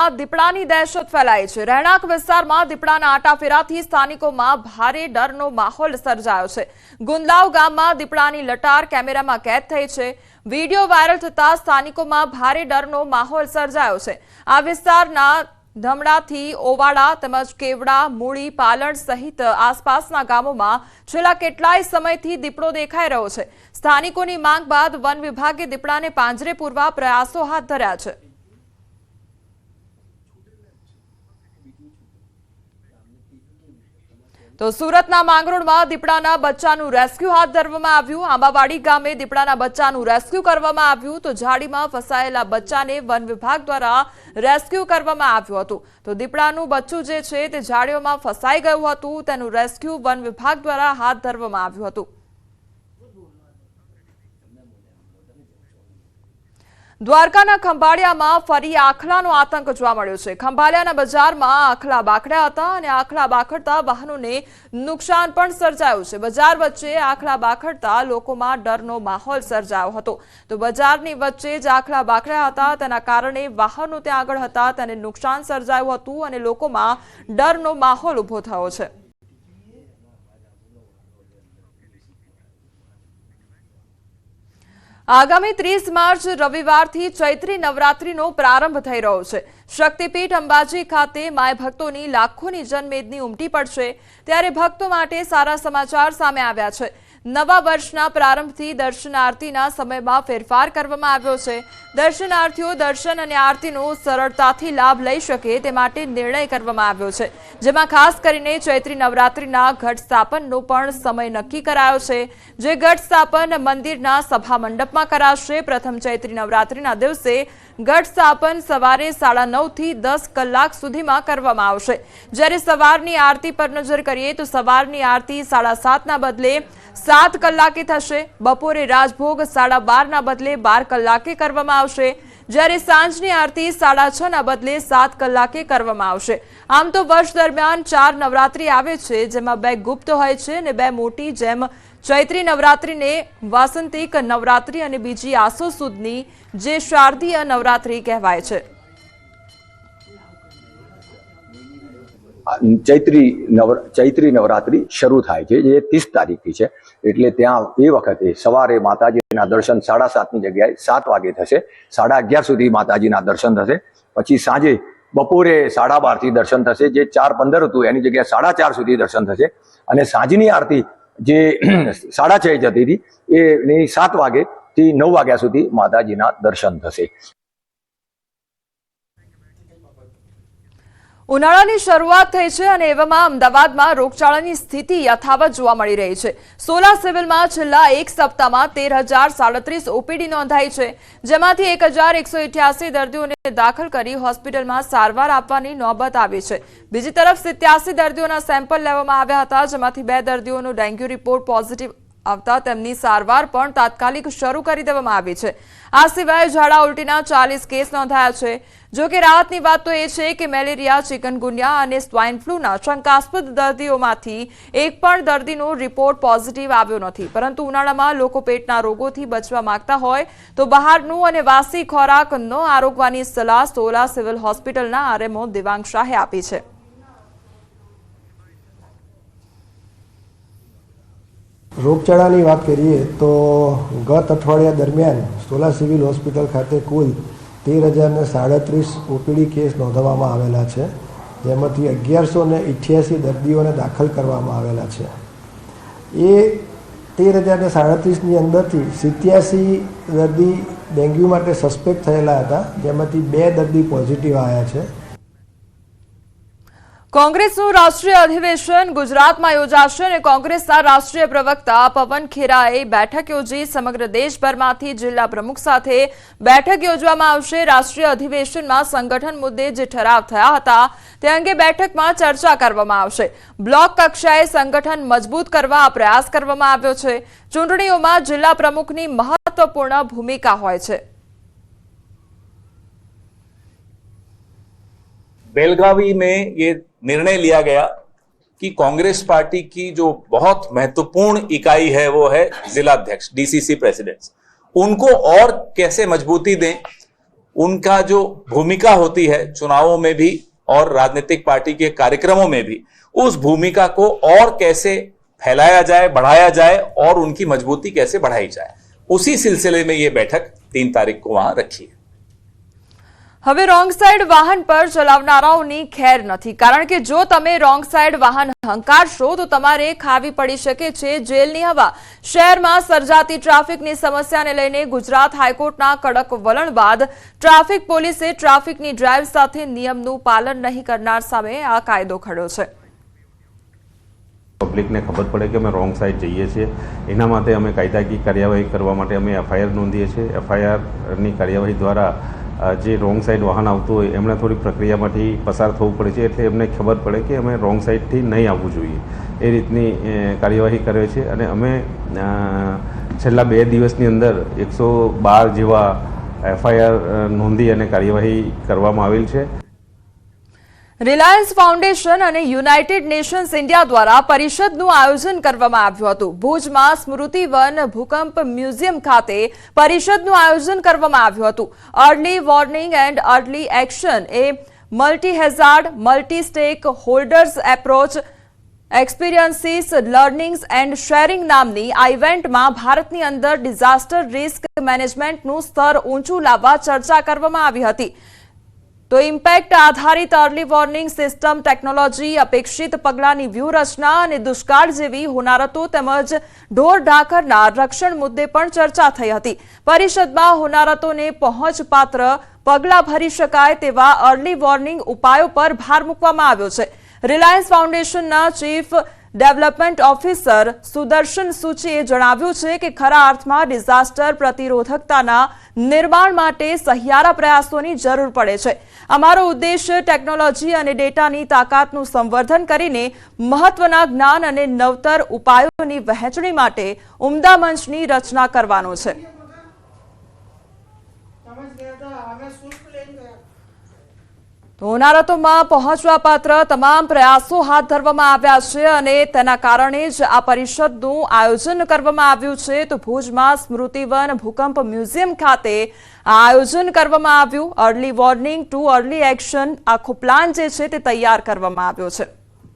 માં દીપડાની દહેશત ફેલાઈ છે। રહેણાંક વિસ્તારમાં દીપડાના આટાફેરાથી સ્થાનિકોમાં ભારે ડરનો માહોલ સર્જાયો છે। ગુંદલાવ ગામમાં દીપડાની લટાર કેમેરામાં કેદ થઈ છે। વીડિયો વાયરલ થતા સ્થાનિકોમાં ભારે ડરનો માહોલ સર્જાયો છે। આ વિસ્તારના ધમડાથી ઓવાડા તેમજ કેવડા, મૂળી, પાલણ સહિત આસપાસના ગામોમાં છેલ્લા કેટલાય સમયથી દીપડો દેખાઈ રહ્યો છે। સ્થાનિકોની માંગ બાદ વન વિભાગે દીપડાને પાંજરે પૂરવા પ્રયાસો હાથ ધર્યા છે। તો સુરતના માંગરોળમાં દીપડાના બચ્ચાનું રેસ્ક્યુ હાથ ધરવામાં આવ્યું। આંબાવાડી ગામે દીપડાના બચ્ચાનું રેસ્ક્યુ કરવામાં આવ્યું તો ઝાડીમાં ફસાયેલા બચ્ચાને વન વિભાગ દ્વારા રેસ્ક્યુ કરવામાં આવ્યું હતું। તો દીપડાનું બચ્ચું જે છે તે ઝાડીઓમાં ફસાઈ ગયું હતું, તેનું રેસ્ક્યુ વન વિભાગ દ્વારા હાથ ધરવામાં આવ્યું હતું। દ્વારકાના ખંભાળિયામાં ફરી આખલાનો આતંક જોવા મળ્યો છે। ખંભાળિયાના બજારમાં આખલા બાખડ્યા હતા અને આખલા બાખડતા વાહનોને નુકસાન પણ સર્જાયું છે। બજાર વચ્ચે આખલા બાખડતા લોકોમાં ડરનો માહોલ સર્જાયો હતો। તો બજારની વચ્ચે જ આખલા બાખડ્યા હતા, તેના કારણે વાહનો ત્યાં આગળ હતા તેને નુકસાન સર્જાયું હતું અને લોકોમાં ડરનો માહોલ ઉભો થયો છે। આગામી 30 માર્ચ રવિવારથી ચૈત્રી નવરાત્રીનો પ્રારંભ થઈ રહ્યો છે। શક્તિપીઠ અંબાજી ખાતે માય ભક્તોની લાખોની જનમેદની ઉમટી પડશે, ત્યારે ભક્તો માટે સારા સમાચાર સામે આવ્યા છે। નવા વર્ષના પ્રારંભથી દર્શનાર્થીના સમયમાં ફેરફાર કરવામાં આવ્યો છે। દર્શનાર્થીઓ દર્શન અને આરતીનો સરળતાથી લાભ લઈ શકે તે માટે નિર્ણય કરવામાં આવ્યો છે, જેમાં ખાસ કરીને ચૈત્રી નવરાત્રીના ઘટ સ્થાપનનો પણ સમય નક્કી કરાયો છે। જે ઘટ સ્થાપન મંદિરના સભા મંડપમાં કરાશે। પ્રથમ ચૈત્રી નવરાત્રીના દિવસે ઘટ સ્થાપન સવારે 9:30 થી 10 કલાક સુધીમાં કરવામાં આવશે। જ્યારે સવારની આરતી પર નજર કરીએ તો સવારની આરતી 7:30ના બદલે 7 કલાકે થશે। બપોરે રાજભોગ 12:30 ના બદલે 12 કલાકે કરવામાં આવશે, જ્યારે સાંજની આરતી 6:30 ના બદલે 7 કલાકે કરવામાં આવશે। આમ તો વર્ષ દરમિયાન 4 નવરાત્રી આવે છે, જેમાં 2 ગુપ્ત હોય છે અને 2 મોટી, જેમ ચૈત્રી નવરાત્રીને વાસંતિક નવરાત્રી અને બીજી આસો સુદની જે શારદીય નવરાત્રી કહેવાય છે। ચૈત્રી નવરાત્રી શરૂ થાય છે, જે 30 તારીખથી છે। એટલે ત્યાં એ વખતે સવારે માતાજીના દર્શન 7:30ની જગ્યાએ 7 વાગે થશે। 11:30 સુધી માતાજીના દર્શન થશે। પછી સાંજે બપોરે 12:30 થી દર્શન થશે, જે 4:15 હતું એની જગ્યાએ 4:30 સુધી દર્શન થશે। અને સાંજની આરતી જે 6:30 જતી હતી એની 7 વાગ્યાથી 9 વાગ્યા સુધી માતાજીના દર્શન થશે। ઉનાળાની શરૂઆત થઈ છે અને એવામાં અમદાવાદમાં રોગચાળાની સ્થિતિ યથાવત જોવા મળી રહી છે। સોલા સિવિલમાં છેલ્લા એક સપ્તાહમાં 13,037 ઓપીડી નોંધાઈ છે, જેમાંથી 1,188 દર્દીઓને દાખલ કરી હોસ્પિટલમાં સારવાર આપવાની નોબત આવી છે। બીજી તરફ 87 દર્દીઓના સેમ્પલ લેવામાં આવ્યા હતા, જેમાંથી 2 દર્દીઓનો ડેન્ગ્યુ રિપોર્ટ પોઝિટિવ આવતા તેમની સારવાર પણ તાત્કાલિક શરૂ કરી દેવામાં આવી છે। આ સિવાય ઝાડા ઉલટીના 40 કેસ નોંધાયા છે। જો કે રાહતની વાત તો એ છે કે મેલેરિયા, ચિકનગુનિયા અને સ્વાઇન ફ્લૂના શંકાસ્પદ દર્દીઓમાંથી એક પણ દર્દીનો રિપોર્ટ પોઝિટિવ આવ્યો નથી। પરંતુ ઉનાળામાં લોકો પેટના રોગોથી બચવા માંગતા હોય તો બહારનું અને વાસી ખોરાક ન આરોગવાની સલાહ સોલા સિવિલ હોસ્પિટલના આરએમઓ દિવાંગ શાહે આપી છે। રોગચાળાની વાત કરીએ તો ગત અઠવાડિયા દરમિયાન સોલા સિવિલ હોસ્પિટલ ખાતે કુલ 13,037 ઓપીડી કેસ નોંધવામાં આવેલા છે, જેમાંથી 1,188 દર્દીઓને દાખલ કરવામાં આવેલા છે। એ 13,037ની અંદરથી 87 દર્દી ડેન્ગ્યુ માટે સસ્પેક્ટ થયેલા હતા, જેમાંથી 2 દર્દી પોઝિટિવ આવ્યા છે। કોંગ્રેસનું રાષ્ટ્રીય અધિવેશન ગુજરાતમાં યોજાશે અને કોંગ્રેસના રાષ્ટ્રીય પ્રવક્તા પવન ખેરાએ બેઠક યોજી સમગ્ર દેશભરમાંથી જિલ્લા પ્રમુખ સાથે બેઠક યોજવામાં આવશે। રાષ્ટ્રીય અધિવેશનમાં સંગઠન મુદ્દે જે ઠરાવ થયા હતા તે અંગે બેઠકમાં ચર્ચા કરવામાં આવશે। બ્લોક કક્ષાએ સંગઠન મજબૂત કરવા આ પ્રયાસ કરવામાં આવ્યો છે। ચૂંટણીઓમાં જિલ્લા પ્રમુખની મહત્વપૂર્ણ ભૂમિકા હોય છે। बेलगावी में ये निर्णय लिया गया कि कांग्रेस पार्टी की जो बहुत महत्वपूर्ण इकाई है वो है जिला अध्यक्ष, डीसीसी प्रेसिडेंट्स। उनको और कैसे मजबूती दें, उनका जो भूमिका होती है चुनावों में भी और राजनीतिक पार्टी के कार्यक्रमों में भी, उस भूमिका को और कैसे फैलाया जाए, बढ़ाया जाए और उनकी मजबूती कैसे बढ़ाई जाए, उसी सिलसिले में ये बैठक 3 तारीख को वहां रखी है। હવે રોંગ સાઈડ વાહન પર ચલાવનારાઓની ખેર નથી, કારણ કે જો તમે રોંગ સાઈડ વાહન હંકારશો તો તમારે ખાવી પડી શકે છે જેલની હવા। શહેરમાં સર્જાતી ટ્રાફિકની સમસ્યાને લઈને ગુજરાત હાઈકોર્ટના કડક વલણ બાદ ટ્રાફિક પોલીસે ટ્રાફિકની ડ્રાઈવ સાથે નિયમનું પાલન નહીં કરનાર સામે આ કાયદો ઘડ્યો છે। પબ્લિકને ખબર પડે કે અમે રોંગ સાઈડ જઈએ છીએ, એના માટે અમે કાયદાકીય કાર્યવાહી કરવા માટે અમે એફઆઈઆર નોંધીએ છીએ। એફઆઈઆરની કાર્યવાહી દ્વારા જે રોંગ સાઈડ વાહન આવતું હોય એમણે થોડી પ્રક્રિયામાંથી પસાર થવું પડે છે, એટલે એમને ખબર પડે કે અમે રોંગ સાઈડથી નહીં આવવું જોઈએ, એ રીતની કાર્યવાહી કરે છે। અને અમે છેલ્લા 2 દિવસની અંદર 112 જેવા એફઆઈઆર નોંધી અને કાર્યવાહી કરવામાં આવેલ છે। રિલાયન્સ ફાઉન્ડેશન અને યુનાઇટેડ નેશન્સ ઇન્ડિયા દ્વારા પરિષદનું આયોજન કરવામાં આવ્યું હતું। ભુજમાં સ્મૃતિવન ભૂકંપ મ્યુઝિયમ ખાતે પરિષદનું આયોજન કરવામાં આવ્યું હતું। Early warning and early action A multi hazard multi stack holders approach experiences learnings and sharing નામની આ ઇવેન્ટમાં ભારતની અંદર ડિઝાસ્ટર રિસ્ક મેનેજમેન્ટનું સ્તર ઊંચું લાવવા ચર્ચા કરવામાં આવી હતી। તો ઇમ્પેક્ટ આધારિત અર્લી વોર્નિંગ સિસ્ટમ ટેકનોલોજી, અપેક્ષિત પગલાંની વ્યૂહરચના અને દુષ્કાળ જેવી હોનારતો તેમજ ઢોર ઢાંખરના રક્ષણ મુદ્દે પણ ચર્ચા થઈ હતી। પરિષદમાં હોનારતોને પહોંચપાત્ર પગલાં ભરી શકાય તેવા અર્લી વોર્નિંગ ઉપાયો પર ભાર મૂકવામાં આવ્યો છે। રિલાયન્સ ફાઉન્ડેશનના ચીફ ડેવલપમેન્ટ ઓફિસર સુદર્શન સૂચીએ જણાવ્યું છે કે ખરા અર્થમાં ડિઝાસ્ટર પ્રતિરોધકતાના નિર્માણ માટે સહિયારા પ્રયાસોની જરૂર પડે છે। અમારો ઉદ્દેશ્ય ટેકનોલોજી અને ડેટાની તાકાતનું સંવર્ધન કરીને મહત્વના જ્ઞાન અને નવતર ઉપાયોની વહેંચણી માટે ઉમદા મંચની રચના કરવાનો છે। હોનારતોમાં પહોંચવા પાત્ર તમામ પ્રયાસો હાથ ધરવામાં આવ્યા છે અને તેના કારણે જ આ પરિષદનું આયોજન કરવામાં આવ્યું છે। તો ભુજમાં સ્મૃતિવન ભૂકંપ મ્યુઝિયમ ખાતે આ આયોજન કરવામાં આવ્યું। Early warning to early action આખો પ્લાન જે છે તે તૈયાર કરવામાં આવ્યો છે।